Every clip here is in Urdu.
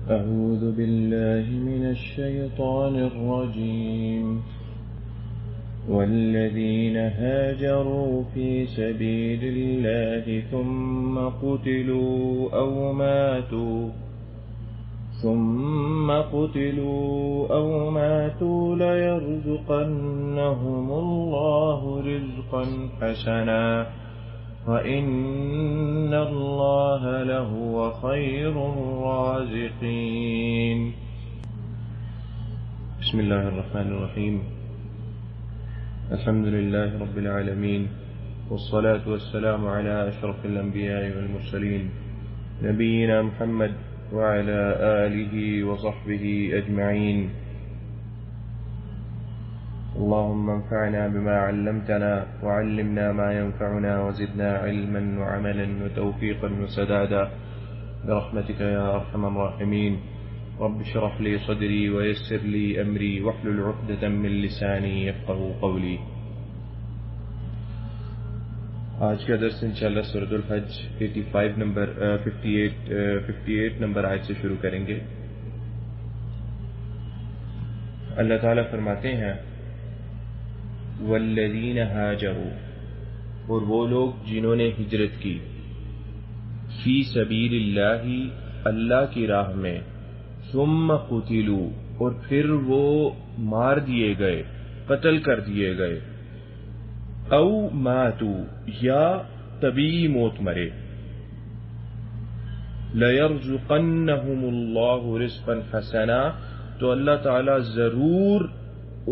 أعوذ بالله من الشيطان الرجيم والذين هاجروا في سبيل الله ثم قتلوا أو ماتوا ليرزقنهم الله رزقا حسنا وإن الله لهو خير الرازقين. بسم الله الرحمن الرحيم. الحمد لله رب العالمين، والصلاة والسلام على أشرف الأنبياء والمرسلين نبينا محمد وعلى آله وصحبه أجمعين. اللهم انفعنا بما علمتنا وعلمنا ما ينفعنا وزدنا علما وعملا وتوفيقا وسدادا برحمتك يا أرحم الراحمين. رب اشرح لي صدري ويسر لي أمري واحلل عقدة من لساني يفقهوا قولي. آج کا درس انشاءاللہ سورۃ الحج 58 نمبر آیت سے شروع کریں گے. اللہ تعالیٰ فرماتے ہیں والذین ہاجروا، اور وہ لوگ جنہوں نے ہجرت کی، فی سبیل اللہ، اللہ کی راہ میں، ثم قتلوا، اور پھر وہ مار دیے گئے، قتل کر دیے گئے، او ماتوا، یا طبیعی موت مرے، لَيَرْزُقَنَّهُمُ اللَّهُ رِزْقًا حَسَنًا، تو اللہ تعالیٰ ضرور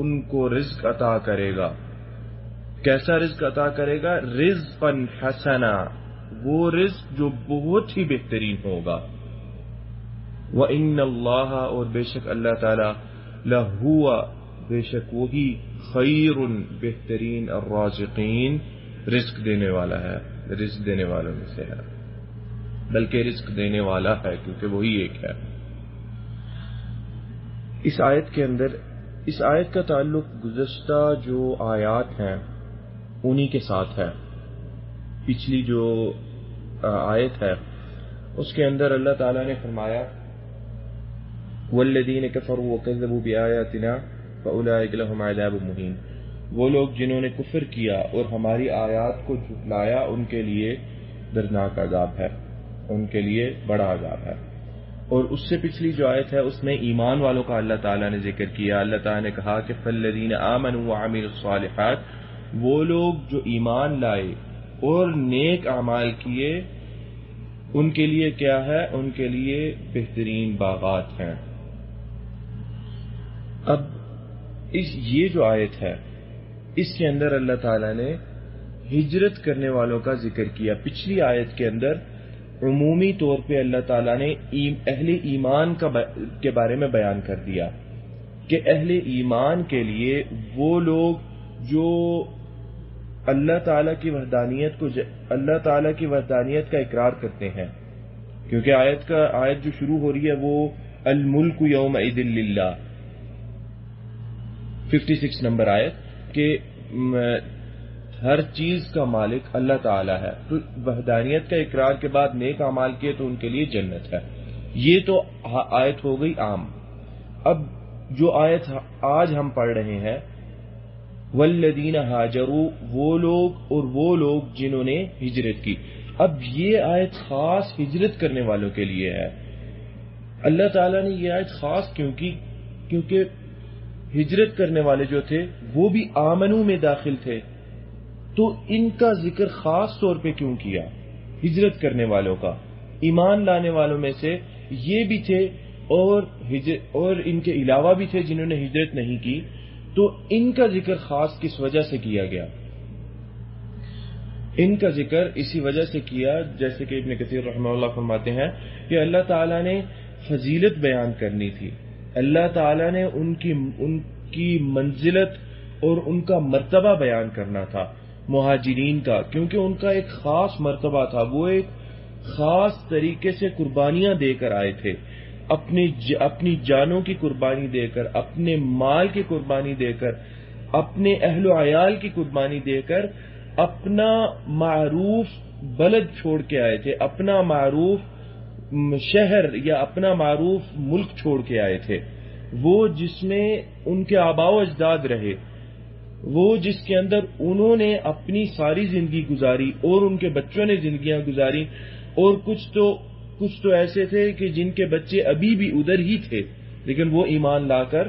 ان کو رزق عطا کرے گا. کیسا رزق عطا کرے گا؟ رزقا حسنا، وہ رزق جو بہت ہی بہترین ہوگا. وَإِنَّ اللَّهَ، اور بے شک اللہ تعالیٰ، لَهُوَ، بے شک وہی، خیر، بہترین، الرازقین، رزق دینے والا ہے، رزق دینے والوں میں سے ہے، بلکہ رزق دینے والا ہے کیونکہ وہی ایک ہے. اس آیت کا تعلق گزشتہ جو آیات ہیں انہی کے ساتھ ہے. پچھلی جو آیت ہے اس کے اندر اللہ تعالیٰ نے فرمایا والذین کفروا وکذبوا بآیاتنا فاولئک لهم عذاب مہین، وہ لوگ جنہوں نے کفر کیا اور ہماری آیات کو جھٹلایا ان کے لیے دردناک عذاب ہے، ان کے لیے بڑا عذاب ہے. اور اس سے پچھلی جو آیت ہے اس میں ایمان والوں کا اللہ تعالیٰ نے ذکر کیا. اللہ تعالیٰ نے کہا کہ فالذین آمنوا وعملوا الصالحات، وہ لوگ جو ایمان لائے اور نیک اعمال کیے ان کے لیے کیا ہے؟ ان کے لیے بہترین باغات ہیں. اب یہ جو آیت ہے اس کے اندر اللہ تعالیٰ نے ہجرت کرنے والوں کا ذکر کیا. پچھلی آیت کے اندر عمومی طور پہ اللہ تعالیٰ نے اہل ایمان کے بارے میں بیان کر دیا کہ اہل ایمان کے لیے وہ لوگ جو اللہ تعالیٰ کی وحدانیت کا اقرار کرتے ہیں، کیونکہ آیت جو شروع ہو رہی ہے وہ الملک یومئذ للہ، 56 نمبر آیت، کہ ہر چیز کا مالک اللہ تعالیٰ ہے. تو وحدانیت کا اقرار کے بعد نیک اعمال کیے تو ان کے لیے جنت ہے. یہ تو آیت ہو گئی عام. اب جو آیت آج ہم پڑھ رہے ہیں والذین ہاجروا، وہ لوگ جنہوں نے ہجرت کی. اب یہ آیت خاص ہجرت کرنے والوں کے لیے ہے. اللہ تعالیٰ نے یہ آیت خاص کیوں کی؟ کیونکہ ہجرت کرنے والے جو تھے وہ بھی آمنو میں داخل تھے، تو ان کا ذکر خاص طور پہ کیوں کیا؟ ہجرت کرنے والوں کا، ایمان لانے والوں میں سے یہ بھی تھے اور ان کے علاوہ بھی تھے جنہوں نے ہجرت نہیں کی، تو ان کا ذکر خاص کس وجہ سے کیا گیا؟ ان کا ذکر اسی وجہ سے کیا، جیسے کہ ابن کثیر رحمہ اللہ فرماتے ہیں کہ اللہ تعالیٰ نے فضیلت بیان کرنی تھی. اللہ تعالیٰ نے ان کی منزلت اور ان کا مرتبہ بیان کرنا تھا مہاجرین کا، کیونکہ ان کا ایک خاص مرتبہ تھا. وہ ایک خاص طریقے سے قربانیاں دے کر آئے تھے، اپنی جانوں کی قربانی دے کر، اپنے مال کی قربانی دے کر، اپنے اہل و عیال کی قربانی دے کر اپنا معروف بلد چھوڑ کے آئے تھے، اپنا معروف شہر یا اپنا معروف ملک چھوڑ کے آئے تھے، وہ جس میں ان کے آباء و اجداد رہے، وہ جس کے اندر انہوں نے اپنی ساری زندگی گزاری اور ان کے بچوں نے زندگیاں گزاری، اور کچھ تو ایسے تھے کہ جن کے بچے ابھی بھی ادھر ہی تھے لیکن وہ ایمان لا کر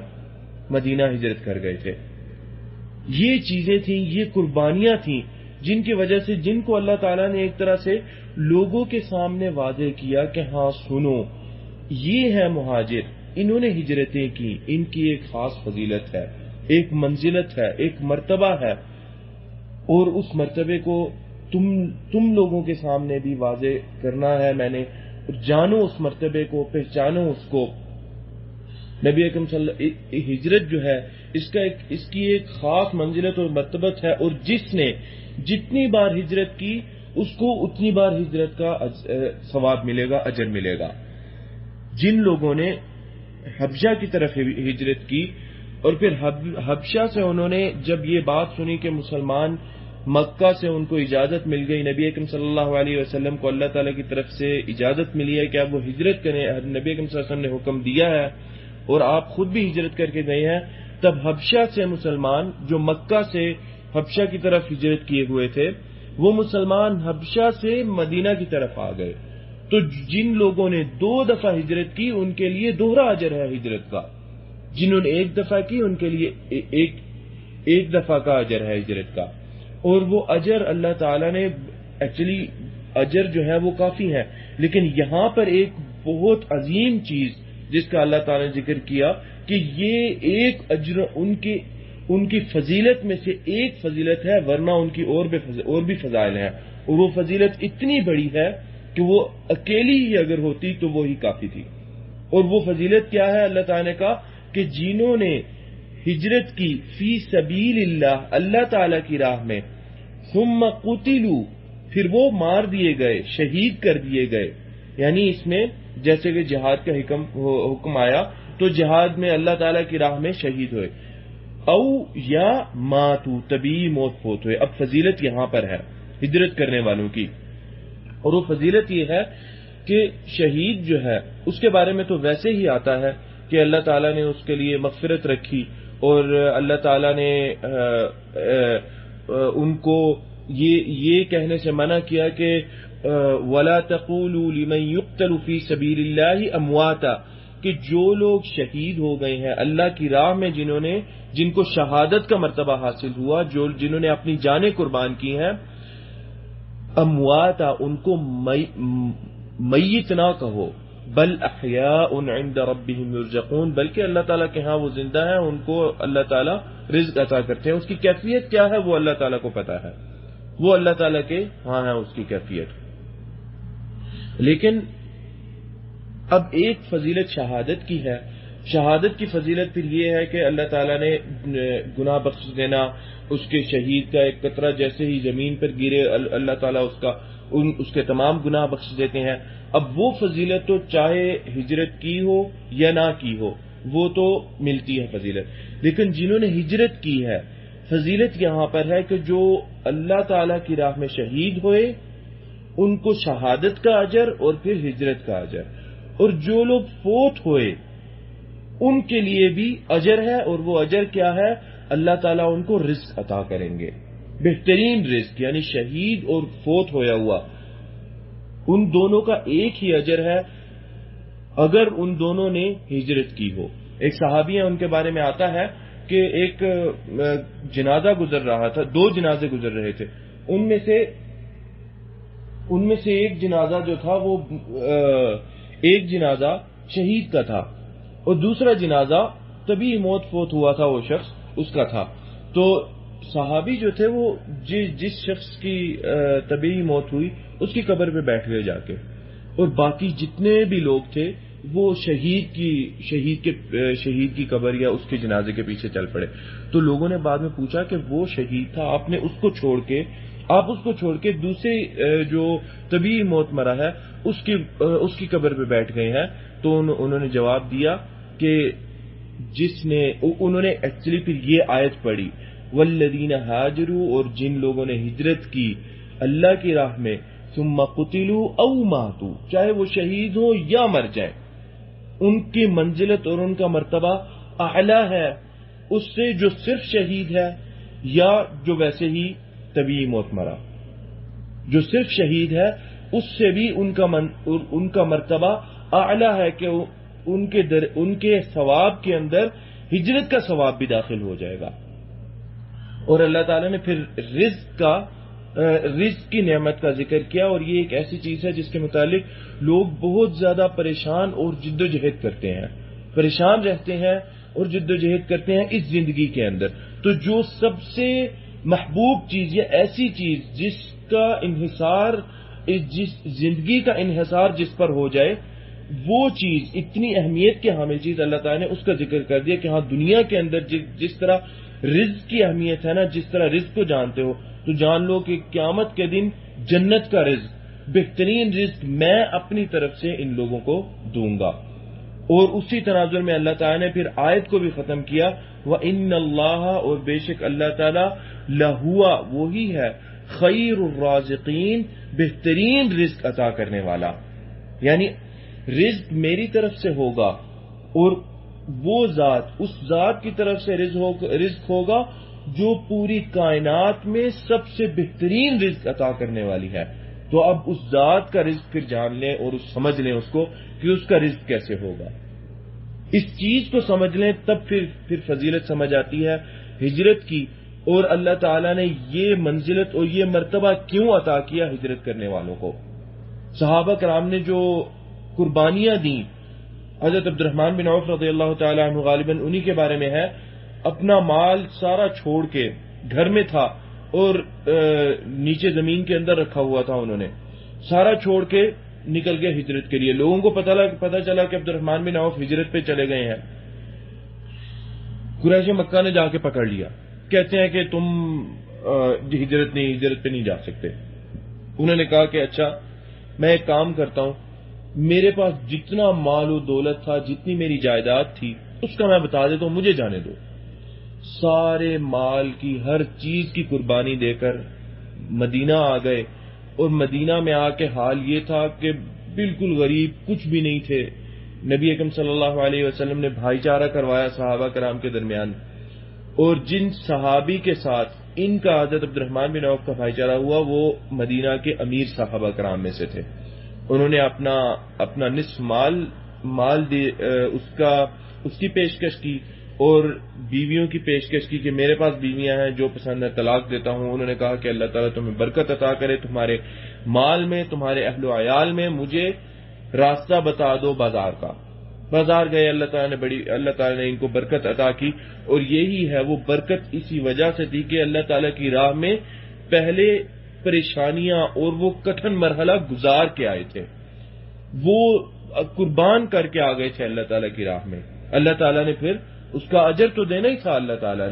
مدینہ ہجرت کر گئے تھے۔ یہ چیزیں تھیں، یہ قربانیاں تھیں جن کی وجہ سے، جن کو اللہ تعالیٰ نے ایک طرح سے لوگوں کے سامنے واضح کیا کہ ہاں سنو، یہ ہے مہاجر، انہوں نے ہجرتیں کی، ان کی ایک خاص فضیلت ہے، ایک منزلت ہے، ایک مرتبہ ہے، اور اس مرتبے کو تم لوگوں کے سامنے بھی واضح کرنا ہے میں نے۔ جانو اس مرتبے کو، پہچانو اس کو۔ نبی اکرم صلی اللہ علیہ وسلم، ہجرت جو ہے اس کی ایک خاص منزلت اور مرتبت ہے، اور جس نے جتنی بار ہجرت کی اس کو اتنی بار ہجرت کا ثواب ملے گا، اجر ملے گا۔ جن لوگوں نے حبشہ کی طرف ہجرت کی اور پھر حبشہ سے انہوں نے جب یہ بات سنی کہ مسلمان مکہ سے ان کو اجازت مل گئی، نبی اکرم صلی اللہ علیہ وسلم کو اللہ تعالیٰ کی طرف سے اجازت ملی ہے کہ اب وہ ہجرت کریں، نبی اکرم صلی اللہ علیہ وسلم نے حکم دیا ہے اور آپ خود بھی ہجرت کر کے گئے ہیں، تب حبشہ سے مسلمان جو مکہ سے حبشہ کی طرف ہجرت کیے ہوئے تھے، وہ مسلمان حبشہ سے مدینہ کی طرف آ گئے۔ تو جن لوگوں نے 2 دفعہ ہجرت کی ان کے لیے دوہرا اجر ہے ہجرت کا، جنہوں نے 1 دفعہ کی ان کے لیے ایک دفعہ کا اجر ہے ہجرت کا۔ اور وہ اجر اللہ تعالیٰ نے ایکچولی اجر جو ہے وہ کافی ہے، لیکن یہاں پر ایک بہت عظیم چیز جس کا اللہ تعالیٰ نے ذکر کیا کہ یہ ایک اجر ان کی فضیلت میں سے ایک فضیلت ہے، ورنہ ان کی اور بھی فضائل ہیں، اور وہ فضیلت اتنی بڑی ہے کہ وہ اکیلی ہی اگر ہوتی تو وہی کافی تھی۔ اور وہ فضیلت کیا ہے؟ اللہ تعالیٰ نے کہا کہ جنہوں نے ہجرت کی فی سبیل اللہ تعالیٰ کی راہ میں، ثم قتلوا، پھر وہ مار دیے گئے، شہید کر دیے گئے، یعنی اس میں جیسے کہ جہاد کا حکم آیا تو جہاد میں اللہ تعالیٰ کی راہ میں شہید ہوئے، او یا ماتو، تبھی موت فوت ہوئے۔ اب فضیلت یہاں پر ہے ہجرت کرنے والوں کی، اور وہ فضیلت یہ ہے کہ شہید جو ہے اس کے بارے میں تو ویسے ہی آتا ہے کہ اللہ تعالیٰ نے اس کے لیے مغفرت رکھی، اور اللہ تعالیٰ نے ان کو یہ کہنے سے منع کیا کہ وَلَا تَقُولُوا لِمَنْ يُقْتَلُ فِي سَبِيلِ اللَّهِ أَمْوَاتًا، کہ جو لوگ شہید ہو گئے ہیں اللہ کی راہ میں، جن کو شہادت کا مرتبہ حاصل ہوا، جنہوں نے اپنی جانیں قربان کی ہیں، امواتا، ان کو میت نہ کہو، بل احیاء عند ربهم یرزقون، بلکہ اللہ تعالیٰ کے ہاں وہ زندہ ہیں، ان کو اللہ تعالیٰ رزق عطا کرتے ہیں۔ اس کی کیفیت کیا ہے وہ اللہ تعالیٰ کو پتا ہے، وہ اللہ تعالیٰ کے ہاں ہے اس کی کیفیت۔ لیکن اب ایک فضیلت شہادت کی ہے، شہادت کی فضیلت پھر یہ ہے کہ اللہ تعالیٰ نے گناہ بخش دینا، اس کے شہید کا ایک قطرہ جیسے ہی زمین پر گرے اللہ تعالیٰ اس کے تمام گناہ بخش دیتے ہیں۔ اب وہ فضیلت تو چاہے ہجرت کی ہو یا نہ کی ہو وہ تو ملتی ہے فضیلت، لیکن جنہوں نے ہجرت کی ہے فضیلت یہاں پر ہے کہ جو اللہ تعالیٰ کی راہ میں شہید ہوئے ان کو شہادت کا اجر اور پھر ہجرت کا اجر، اور جو لوگ فوت ہوئے ان کے لیے بھی اجر ہے، اور وہ اجر کیا ہے؟ اللہ تعالیٰ ان کو رزق عطا کریں گے، بہترین رزق، یعنی شہید اور فوت ہویا ہوا ان دونوں کا ایک ہی اجر ہے اگر ان دونوں نے ہجرت کی ہو۔ ایک صحابی ہیں، ان کے بارے میں آتا ہے کہ ایک جنازہ گزر رہا تھا، 2 جنازے گزر رہے تھے، ان میں سے ایک جنازہ جو تھا وہ ایک جنازہ شہید کا تھا اور دوسرا جنازہ تبھی موت فوت ہوا تھا وہ شخص اس کا تھا۔ تو صحابی جو تھے وہ جس شخص کی طبیعی موت ہوئی اس کی قبر پہ بیٹھ گئے جا کے، اور باقی جتنے بھی لوگ تھے وہ شہید کی قبر یا اس کے جنازے کے پیچھے چل پڑے۔ تو لوگوں نے بعد میں پوچھا کہ وہ شہید تھا، آپ اس کو چھوڑ کے دوسرے جو طبیعی موت مرا ہے اس کی قبر پہ بیٹھ گئے ہیں۔ تو انہوں نے جواب دیا کہ انہوں نے ایکچولی پھر یہ آیت پڑھی، والذین ہاجروا، اور جن لوگوں نے ہجرت کی اللہ کی راہ میں، ثم قتلوا او ماتوا، چاہے وہ شہید ہو یا مر جائیں، ان کی منزلت اور ان کا مرتبہ اعلیٰ ہے اس سے جو صرف شہید ہے یا جو ویسے ہی طبیعی موت مرا۔ جو صرف شہید ہے اس سے بھی ان کا مرتبہ اعلیٰ ہے کہ ان کے ثواب کے اندر ہجرت کا ثواب بھی داخل ہو جائے گا۔ اور اللہ تعالیٰ نے پھر رزق کی نعمت کا ذکر کیا، اور یہ ایک ایسی چیز ہے جس کے متعلق لوگ بہت زیادہ پریشان اور جد و جہد کرتے ہیں، پریشان رہتے ہیں اور جد و جہد کرتے ہیں اس زندگی کے اندر۔ تو جو سب سے محبوب چیز یا ایسی چیز جس کا انحصار، جس زندگی کا انحصار جس پر ہو جائے، وہ چیز اتنی اہمیت کے حامل چیز اللہ تعالیٰ نے اس کا ذکر کر دیا کہ ہاں دنیا کے اندر جس طرح رزق کی اہمیت ہے نا، جس طرح رزق کو جانتے ہو تو جان لو کہ قیامت کے دن جنت کا رزق، بہترین رزق میں اپنی طرف سے ان لوگوں کو دوں گا۔ اور اسی تناظر میں اللہ تعالیٰ نے پھر آیت کو بھی ختم کیا، وَإِنَّ اللَّهَ، اور بے شک اللہ تعالیٰ، لَهُوَ، وہی ہے، خیر الرازقین، بہترین رزق عطا کرنے والا۔ یعنی رزق میری طرف سے ہوگا اور وہ ذات، اس ذات کی طرف سے رزق ہوگا جو پوری کائنات میں سب سے بہترین رزق عطا کرنے والی ہے۔ تو اب اس ذات کا رزق پھر جان لیں اور سمجھ لیں اس کو کہ اس کا رزق کیسے ہوگا۔ اس چیز کو سمجھ لیں تب پھر فضیلت سمجھ آتی ہے ہجرت کی، اور اللہ تعالیٰ نے یہ منزلت اور یہ مرتبہ کیوں عطا کیا ہجرت کرنے والوں کو۔ صحابہ کرام نے جو قربانیاں دیں، حضرت عبد الرحمن بن عوف رضی اللہ تعالی عنہ غالباً انہی کے بارے میں ہے، اپنا مال سارا چھوڑ کے، گھر میں تھا اور نیچے زمین کے اندر رکھا ہوا تھا، انہوں نے سارا چھوڑ کے نکل گئے ہجرت کے لیے۔ لوگوں کو پتہ چلا کہ عبد الرحمن بن عوف ہجرت پہ چلے گئے ہیں۔ قریش مکہ نے جا کے پکڑ لیا، کہتے ہیں کہ تم ہجرت پہ نہیں جا سکتے۔ انہوں نے کہا کہ اچھا میں ایک کام کرتا ہوں، میرے پاس جتنا مال و دولت تھا، جتنی میری جائیداد تھی، اس کا میں بتا دیتا ہوں، مجھے جانے دو۔ سارے مال کی، ہر چیز کی قربانی دے کر مدینہ آ گئے، اور مدینہ میں آ کے حال یہ تھا کہ بالکل غریب، کچھ بھی نہیں تھے۔ نبی اکرم صلی اللہ علیہ وسلم نے بھائی چارہ کروایا صحابہ کرام کے درمیان، اور جن صحابی کے ساتھ ان کا حضرت عبد الرحمن بن عوف کا بھائی چارہ ہوا وہ مدینہ کے امیر صحابہ کرام میں سے تھے۔ انہوں نے اپنا نصف مال اس کی پیشکش کی، اور بیویوں کی پیشکش کی کہ میرے پاس بیویاں ہیں، جو پسند ہے طلاق دیتا ہوں۔ انہوں نے کہا کہ اللہ تعالیٰ تمہیں برکت عطا کرے تمہارے مال میں، تمہارے اہل و عیال میں، مجھے راستہ بتا دو بازار کا۔ بازار گئے، اللہ تعالیٰ نے ان کو برکت عطا کی، اور یہی ہے وہ برکت اسی وجہ سے تھی کہ اللہ تعالیٰ کی راہ میں پہلے پریشانیاں اور وہ کٹھن مرحلہ گزار کے آئے تھے، وہ قربان کر کے آ گئے تھے اللہ تعالیٰ کی راہ میں۔ اللہ تعالیٰ نے پھر اس کا اجر تو دینا ہی تھا، اللہ تعالیٰ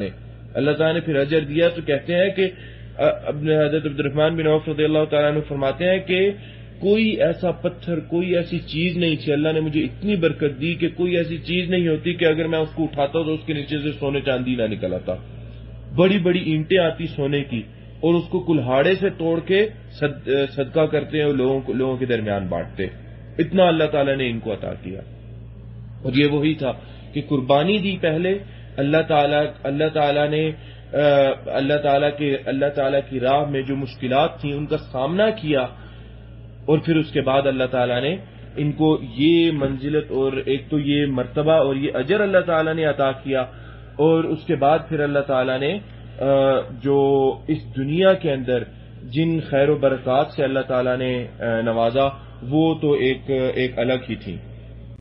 نے پھر اجر دیا۔ تو کہتے ہیں کہ حضرت عبد الرحمن بن عوف رضی اللہ تعالیٰ عنہ فرماتے ہیں کہ کوئی ایسا پتھر، کوئی ایسی چیز نہیں تھی، اللہ نے مجھے اتنی برکت دی کہ کوئی ایسی چیز نہیں ہوتی کہ اگر میں اس کو اٹھاتا تو اس کے نیچے سے سونے چاندی نہ نکل آتا۔ بڑی بڑی اینٹیں آتی سونے کی، اور اس کو کلہاڑے سے توڑ کے صدقہ کرتے ہیں اور لوگوں کے درمیان بانٹتے۔ اتنا اللہ تعالیٰ نے ان کو عطا کیا، اور یہ وہی تھا کہ قربانی دی پہلے، اللہ تعالیٰ کی راہ میں جو مشکلات تھیں ان کا سامنا کیا، اور پھر اس کے بعد اللہ تعالیٰ نے ان کو یہ منزلت اور ایک تو یہ مرتبہ اور یہ اجر اللہ تعالیٰ نے عطا کیا، اور اس کے بعد پھر اللہ تعالیٰ نے جو اس دنیا کے اندر جن خیر و برکات سے اللہ تعالیٰ نے نوازا وہ تو ایک الگ ہی تھی۔